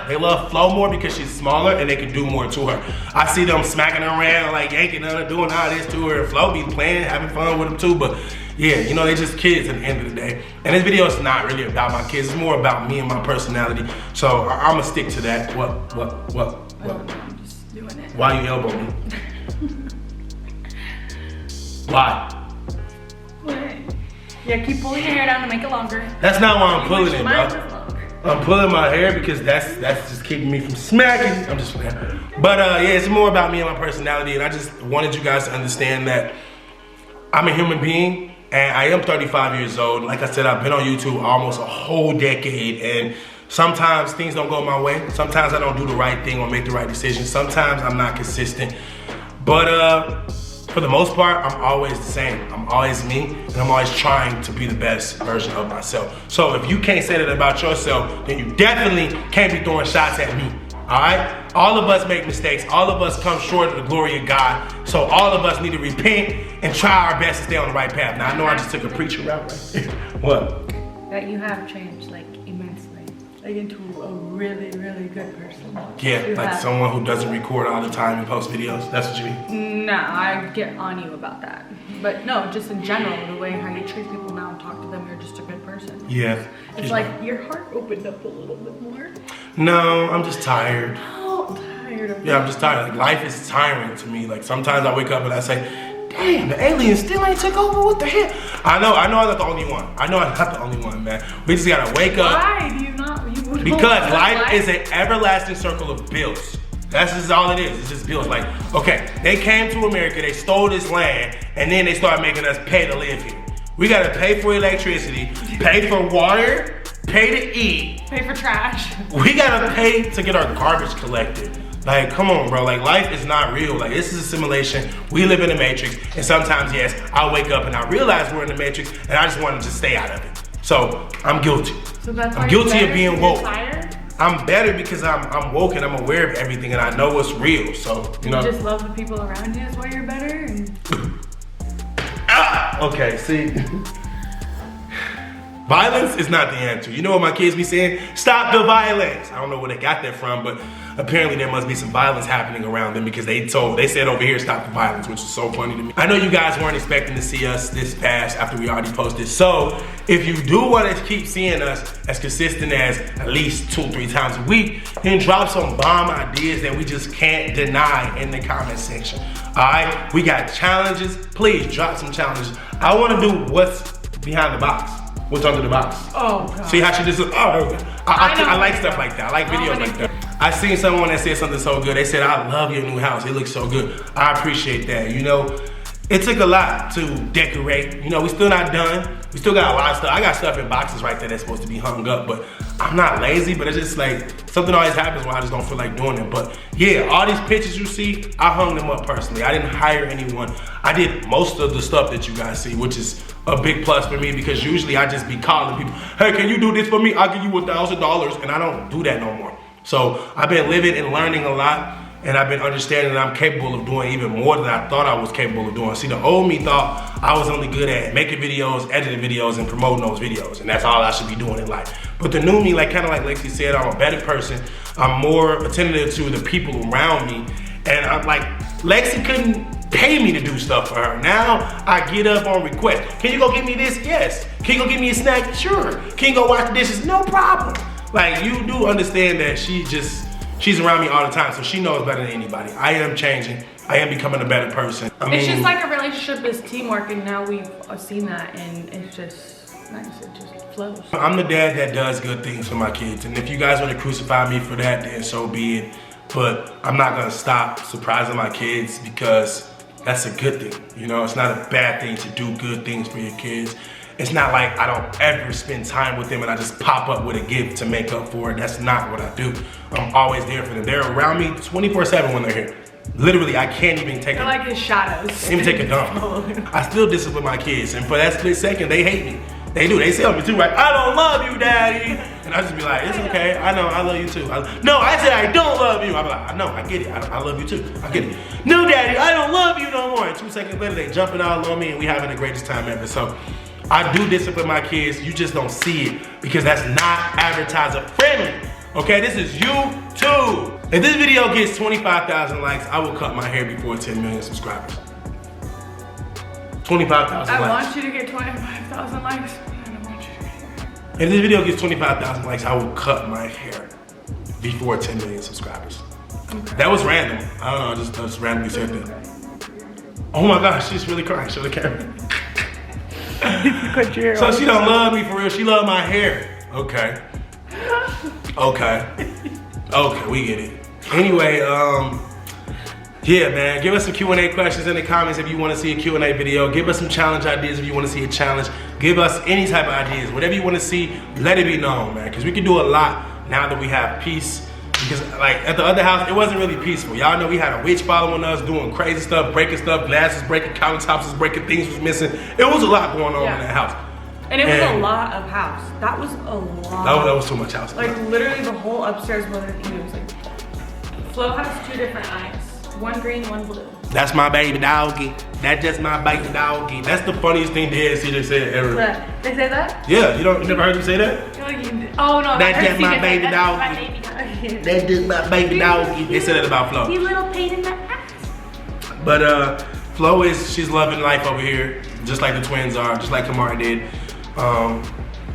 They love Flo more because she's smaller and they can do more to her. I see them smacking her around, like yanking her, doing all this to her. And Flo be playing, having fun with them too. But yeah, you know, they just kids at the end of the day. And this video is not really about my kids. It's more about me and my personality. So I'm gonna stick to that. What? I'm just doing it. Why you elbow me? Why? What? Yeah, keep pulling your hair down to make it longer. That's not why I'm pulling it, Mine bro. was longer. I'm pulling my hair because that's just keeping me from smacking. I'm just playing. But yeah, it's more about me and my personality, and I just wanted you guys to understand that I'm a human being, and I am 35 years old. Like I said, I've been on YouTube almost a whole decade, and sometimes things don't go my way. Sometimes I don't do the right thing or make the right decision. Sometimes I'm not consistent. But for the most part, I'm always the same. I'm always me, and I'm always trying to be the best version of myself. So if you can't say that about yourself, then you definitely can't be throwing shots at me, all right? All of us make mistakes. All of us come short of the glory of God. So all of us need to repent and try our best to stay on the right path. Now, I know I just took a preacher route right there. What? That you have changed, like, immensely. Like, into a really, really good person. Yeah, You like have. someone who doesn't record all the time and post videos. That's what you mean? No, I get on you about that. But no, just in general, the way how you treat people now and talk to them, you're just a good person. Yeah. It's like your heart opened up a little bit more. No, I'm just tired. Oh, I'm tired of Yeah, I'm just tired. Like, life is tiring to me. Like, sometimes I wake up and I say, damn, the aliens still ain't took over. What the hell? I know I'm not the only one. I know I'm not the only one, man. We just gotta wake up. Why do you not? Because life is an everlasting circle of bills. That's just all it is. It's just bills. Like, okay, they came to America, they stole this land, and then they started making us pay to live here. We gotta pay for electricity, pay for water, pay to eat. Pay for trash. We gotta pay to get our garbage collected. Like, come on, bro. Like, life is not real. Like, this is a simulation. We live in the Matrix, and sometimes, yes, I wake up and I realize we're in the Matrix, and I just want to just stay out of it. So I'm guilty. So that's why I'm guilty you're of being better, woke. you're tired? I'm better because I'm woke and I'm aware of everything, and I know what's real. So you know. You just love the people around you. Is why you're better. And Okay, see. Violence is not the answer. You know what my kids be saying? Stop the violence. I don't know where they got that from, but apparently there must be some violence happening around them because they said over here, stop the violence, which is so funny to me. I know you guys weren't expecting to see us this fast after we already posted. So if you do want to keep seeing us as consistent as at least 2-3 times a week, then drop some bomb ideas that we just can't deny in the comment section. All right, we got challenges. Please drop some challenges. I want to do what's behind the box. What's under the box? oh god. See how she just, I like stuff like that. I like videos like that. I seen someone that said something so good. They said, I love your new house. It looks so good. I appreciate that. You know, it took a lot to decorate. You know, we still not done. We still got a lot of stuff. I got stuff in boxes right there that's supposed to be hung up, but I'm not lazy, but it's just like, something always happens where I just don't feel like doing it. But yeah, all these pictures you see, I hung them up personally. I didn't hire anyone. I did most of the stuff that you guys see, which is a big plus for me because usually I just be calling people, hey, can you do this for me? I'll give you $1,000, and I don't do that no more. So I've been living and learning a lot, and I've been understanding that I'm capable of doing even more than I thought I was capable of doing. See, the old me thought I was only good at making videos, editing videos, and promoting those videos, and that's all I should be doing in life. But the new me, like kind of like Lexi said, I'm a better person. I'm more attentive to the people around me, and I'm like, Lexi couldn't pay me to do stuff for her. Now I get up on request. Can you go get me this? Yes. Can you go get me a snack? Sure. Can you go wash the dishes? No problem. Like, you do understand that she's around me all the time, so she knows better than anybody. I am changing. I am becoming a better person. It's just like a relationship is teamwork, and now we've seen that, and it's just nice. It just flows. I'm the dad that does good things for my kids, and if you guys want to crucify me for that, then so be it. But I'm not gonna stop surprising my kids because that's a good thing. You know, it's not a bad thing to do good things for your kids. It's not like I don't ever spend time with them and I just pop up with a gift to make up for it. That's not what I do. I'm always there for them. They're around me 24/7 when they're here. Literally, I can't even take They're like his shadows. Can't even take a dump. I still discipline my kids, and for that split second, they hate me. They do. They say on me too, right? I don't love you, daddy. And I just be like, it's okay. I know. I love you too. No, I said I don't love you. I'm like, I know. I get it. I love you too. I get it. No, daddy, I don't love you no more. And 2 seconds later, they jumping all on me and we having the greatest time ever. So I do discipline my kids. You just don't see it because that's not advertiser friendly. Okay, this is YouTube. If this video gets 25,000 likes, I will cut my hair before 10 million subscribers. 25,000 likes. I want you to get 25,000 likes. I don't want you to get hair. If this video gets 25,000 likes, I will cut my hair before 10 million subscribers. Okay. That was random. I don't know, I just randomly said that. Oh my gosh, she's really crying. Show the camera. So she don't love me for real. She love my hair. Okay. Okay. Okay, we get it. Anyway, yeah, man, give us some Q&A questions in the comments if you want to see a Q&A video. Give us some challenge ideas if you want to see a challenge. Give us any type of ideas. Whatever you want to see, let it be known, man. Because we can do a lot now that we have peace. Because, like, at the other house, it wasn't really peaceful. Y'all know we had a witch following us, doing crazy stuff, breaking stuff, glasses breaking, countertops was breaking, things was missing. It was a lot going on in that house. And it was a lot of house. That was a lot. That was too much house. Like, literally the whole upstairs was, it was like, Flo has 2 different eyes. One green, one blue. That's my baby doggy. That's just my baby doggy. That's the funniest thing DSC said ever. They say that? Yeah, you never heard them say that? Oh no, that's just my baby doggy. That's just my baby doggy. They said that about Flo. You little pain in the ass. But Flo she's loving life over here, just like the twins are, just like Kamari did.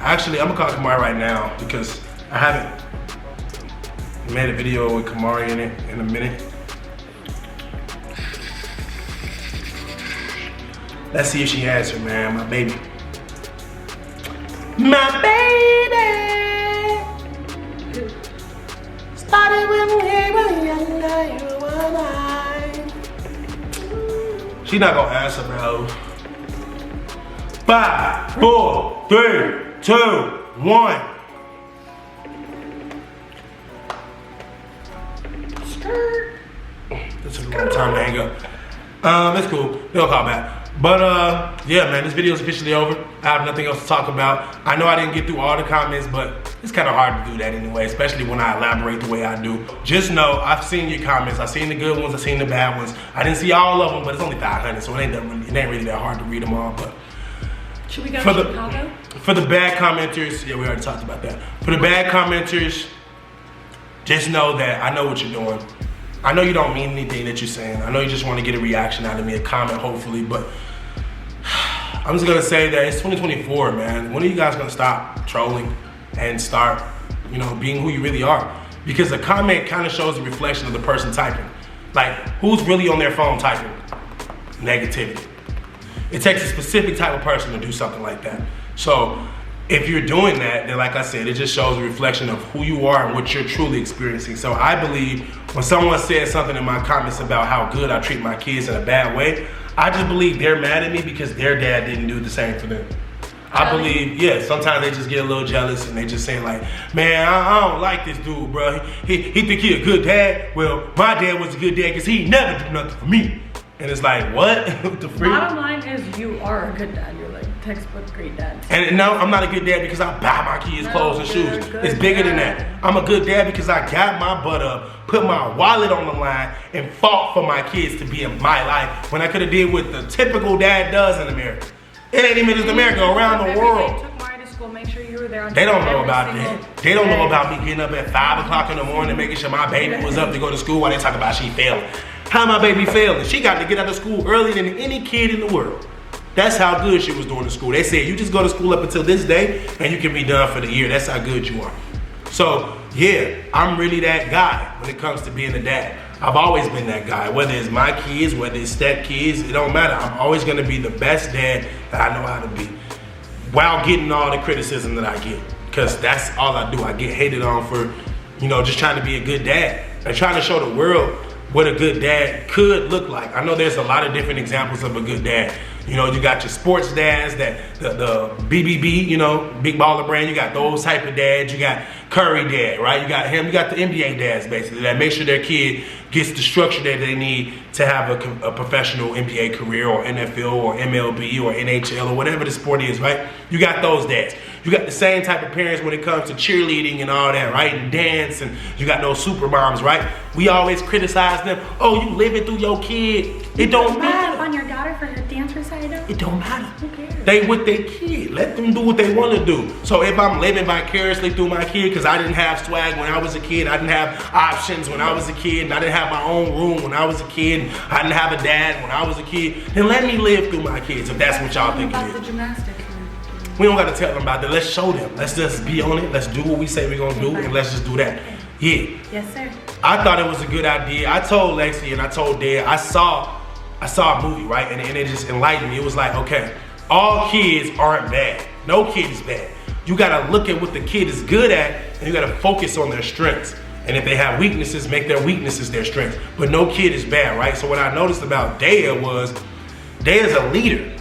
Actually, I'm gonna call Kamari right now because I haven't made a video with Kamari in it in a minute. Let's see if she answers, man. My baby. My baby. Started when we were younger, you were mine. She not gonna answer, bro. 5, 4, 3, 2, 1. Skirt. This is a long time to hang up. It's cool. They'll call back. But yeah, man, this video is officially over. I have nothing else to talk about. I know I didn't get through all the comments, but it's kind of hard to do that anyway, especially when I elaborate the way I do. Just know, I've seen your comments. I've seen the good ones, I've seen the bad ones. I didn't see all of them, but it's only 500, so it ain't really that hard to read them all. But should we go to Chicago? For the bad commenters, yeah, we already talked about that. For the bad commenters, just know that I know what you're doing. I know you don't mean anything that you're saying. I know you just want to get a reaction out of me, a comment hopefully, but I'm just gonna say that it's 2024, man. When are you guys gonna stop trolling and start, being who you really are? Because a comment kind of shows a reflection of the person typing. Like, who's really on their phone typing? Negativity. It takes a specific type of person to do something like that. So if you're doing that, then like I said, it just shows a reflection of who you are and what you're truly experiencing. So I believe when someone says something in my comments about how good I treat my kids in a bad way, I just believe they're mad at me because their dad didn't do the same for them. I believe, yeah, sometimes they just get a little jealous and they just saying like, man, I don't like this dude, bro. He think he a good dad. Well, my dad was a good dad because he never did nothing for me. And it's like, what? What the freak? Bottom line is you are a good dad. You're like textbook great dad. And no, I'm not a good dad because I buy my kids clothes and shoes. It's bigger than that. I'm a good dad because I got my butt up, put my wallet on the line, and fought for my kids to be in my life when I could have did what the typical dad does in America. It ain't even just America, around the world. Took Mari to school, make sure you were there on They don't know about that. They don't know about me getting up at 5 o'clock in the morning, making sure my baby was up to go to school while they talk about she failing. How my baby failing? She got to get out of school earlier than any kid in the world. That's how good she was doing in school. They said, you just go to school up until this day and you can be done for the year. That's how good you are. So yeah, I'm really that guy when it comes to being a dad. I've always been that guy. Whether it's my kids, whether it's step kids, it don't matter. I'm always gonna be the best dad that I know how to be, while getting all the criticism that I get. Because that's all I do. I get hated on for, just trying to be a good dad and trying to show the world what a good dad could look like. I know there's a lot of different examples of a good dad. You got your sports dads, that the BBB, Big Baller Brand. You got those type of dads. You got Curry dad, right? You got him. You got the NBA dads, basically, that make sure their kid gets the structure that they need to have a professional NBA career or NFL or MLB or NHL or whatever the sport is, right? You got those dads. You got the same type of parents when it comes to cheerleading and all that, right? And dance, and you got those super moms, right? We always criticize them. Oh, you living through your kid. It don't matter. On your daughter for her dance recital? It don't matter. Who cares? They with their kid. Let them do what they want to do. So if I'm living vicariously through my kid, because I didn't have swag when I was a kid, I didn't have options when I was a kid, and I didn't have my own room when I was a kid, and I didn't have a dad when I was a kid, then let me live through my kids if that's what y'all think About it the is. gymnastics. We don't got to tell them about that. Let's show them. Let's just be on it. Let's do what we say we're going to do, and let's just do that. Yeah. Yes, sir. I thought it was a good idea. I told Lexi and I told Dad, I saw a movie, right? And it just enlightened me. It was like, okay, all kids aren't bad. No kid is bad. You gotta look at what the kid is good at, and you gotta focus on their strengths. And if they have weaknesses, make their weaknesses their strengths. But no kid is bad, right? So what I noticed about Dea was, Dea's a leader.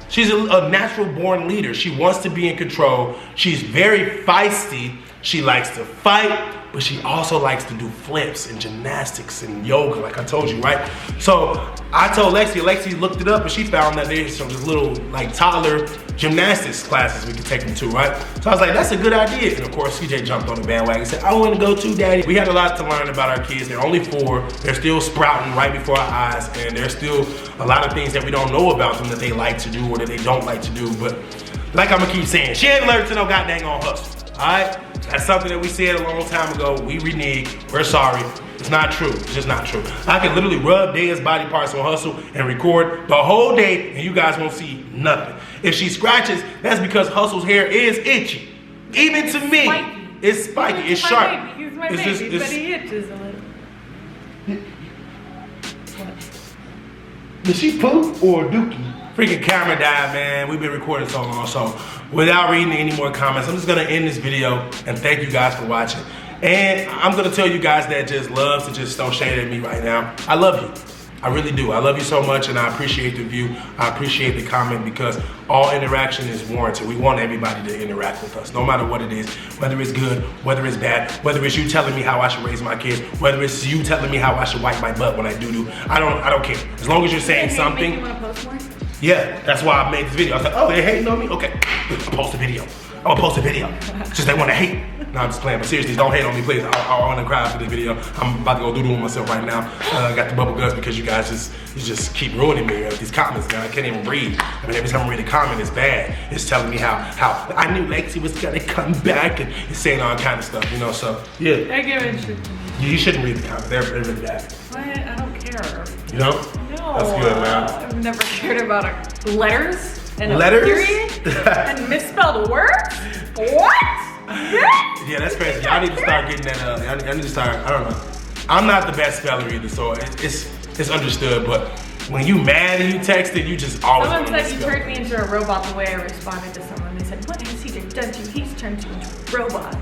She's a natural born leader. She wants to be in control. She's very feisty. She likes to fight, but she also likes to do flips and gymnastics and yoga, like I told you, right? So I told Lexi looked it up, and she found that there's some little like toddler gymnastics classes we could take them to, right? So I was like, that's a good idea. And of course, CJ jumped on the bandwagon and said, I want to go too, Daddy. We had a lot to learn about our kids. They're only 4. They're still sprouting right before our eyes, and there's still a lot of things that we don't know about them that they like to do or that they don't like to do. But like I'm gonna keep saying, she ain't learned to no goddamn on hustle, all right? That's something that we said a long time ago. We renege. We're sorry. It's not true. It's just not true. I can literally rub Dea's body parts on Hustle and record the whole day, and you guys won't see nothing. If she scratches, that's because Hustle's hair is itchy. Even to me, Spiky. it's spiky. It's sharp. He's my It's baby, just- it's- but he itches a little. Did she poop or dookie? Freaking camera died, man. We've been recording so long, so without reading any more comments, I'm just gonna end this video and thank you guys for watching. And I'm gonna tell you guys that just loves to just throw shade at me right now. I love you. I really do. I love you so much, and I appreciate the view. I appreciate the comment, because all interaction is warranted. We want everybody to interact with us, no matter what it is, whether it's good, whether it's bad, whether it's you telling me how I should raise my kids, whether it's you telling me how I should wipe my butt when I do. I don't care. As long as you're saying something. You want to post more? Yeah, that's why I made this video. I was like, oh, they hating on me? Okay, I'll post a video. I'm gonna post a video. Just they wanna hate. No, I'm just playing, but seriously, don't hate on me, please. I wanna cry after this video. I'm about to go doodle on myself right now. I got the bubble guts because you guys just keep ruining me with these comments, man. I can't even read. I mean, every time I read a comment, it's bad. It's telling me how I knew Lexi was gonna come back, and it's saying all kind of stuff, you know, so, yeah. I give it shit. You shouldn't read the comments, they're really bad. What? I don't care. You know? No. That's good, man. I've never cared about letters and Letters? a period and misspelled words. What? Yeah, that's crazy. Y'all need to start getting that. Y'all need to start. I don't know. I'm not the best speller either, so it's understood. But when you mad and you texted, you just always. Someone wanna said you misspell. turned me into a robot the way I responded to someone. They said, what has CJ done to you? He's turned you into a robot.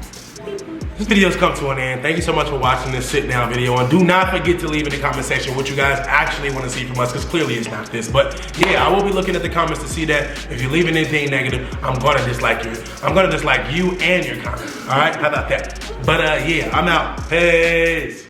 This video's come to an end. Thank you so much for watching this sit down video, and do not forget to leave in the comment section what you guys actually want to see from us, because clearly it's not this. But yeah, I will be looking at the comments to see that. If you're leaving anything negative, I'm gonna dislike you and your comment. All right, how about that? But yeah, I'm out. Peace.